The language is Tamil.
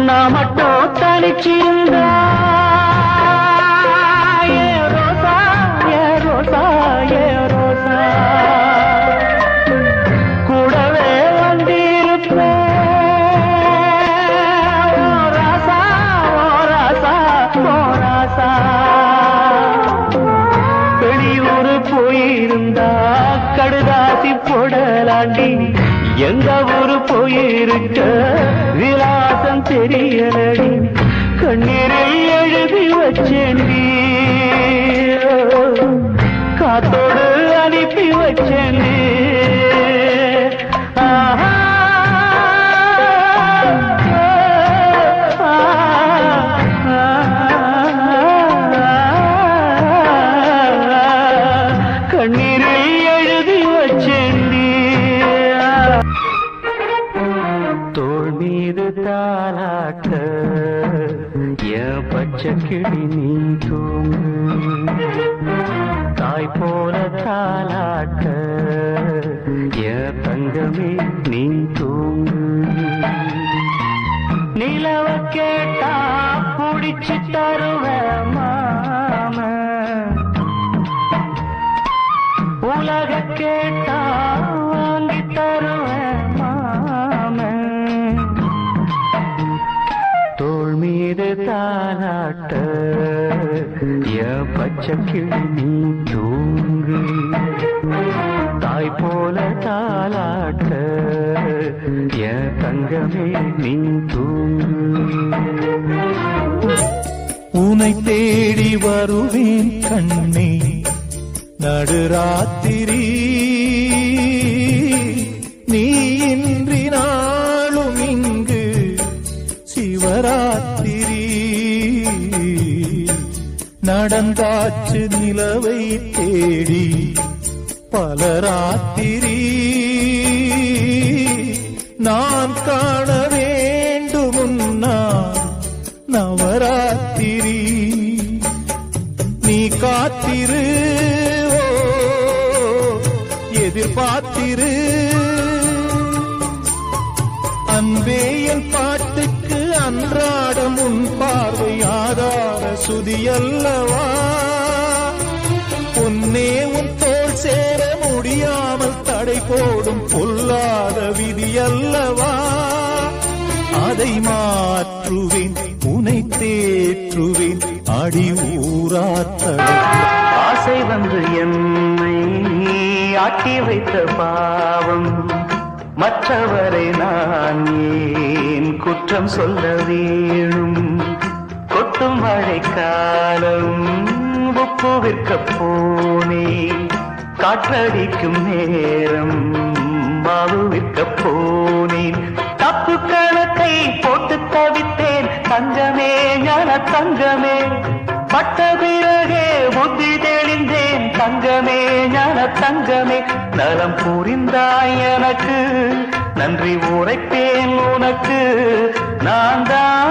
நான் மட்டும் தனிச்சிருந்தா ஏ ரோசா ஏ ரோசா ஏ ரோசா கூடவே வந்திருப்பேன் ஓ ராசா ஓ ராசா ஓ ராசா வெளியூர் போயிருந்தா கடுதாசி போடலாண்டி எந்த ஊரு போயிருக்க விலாசம் தெரியலடி கண்ணீரில் எழுதி வச்சேண்டி காத்தோடு அனுப்பி வச்சேண்டி கண்ணீரில் எழுதி வச்சேண்டி தோள் மீது தாலாட்ட என் பச்சை கிளி நீ தூங்கு தாய் போல தாலாட்ட என் தங்கமே நீ தூங்கு நிலவ கேட்டா புடிச்சு தருவேன் மாம உலக கேட்டா வாங்கி தருவேன் தோள் மீது தாலாட்ட என் பச்சை கிளி நீ தூங்கு தாய் போல தாலாட்ட என் தங்கமே நீ தூங்கு உனை தேடி வருவேன் கண்ணே நடுராத்திரி நீ இன்றி நாளும் இங்கு சிவராத்திரி நடந்தாச்சு நிலவை தேடி பலராத்திரி நான் காண வேண்டுமுன்னா நவராத்திரி நீ காத்திரு எதிர்பார்த்திரு அன்பே என் பாட்டுக்கு அன்றாடம் உன் பார்வை ஆதார சுதியல்லவா பொன்னே உன் தோள் சேர முடியாமல் தடை போடும் பொல்லாத விதியல்லவா அதை மாற்றுவேன் உனை தேற்றுவேன் அடி ஊராத்தலை ஆசை வந்து என்னை ஆட்டி வைத்த பாவம் மற்றவரை நான் ஏன் குற்றம் சொல்ல வேணும் கொட்டும் மழைக்காலம் உப்பு விற்க போனே காற்றடிக்கும் நேரம் மாவு விற்க போனேன் தப்பு கணக்கை போட்டு தவித்தேன் தங்கமே ஞான தங்கமே பட்ட பிறகே புத்தி தெளிந்தேன் தங்கமே ஞான தங்கமே நலம் புரிந்தாய் எனக்கு நன்றி உரைப்பேன் உனக்கு நான் தான்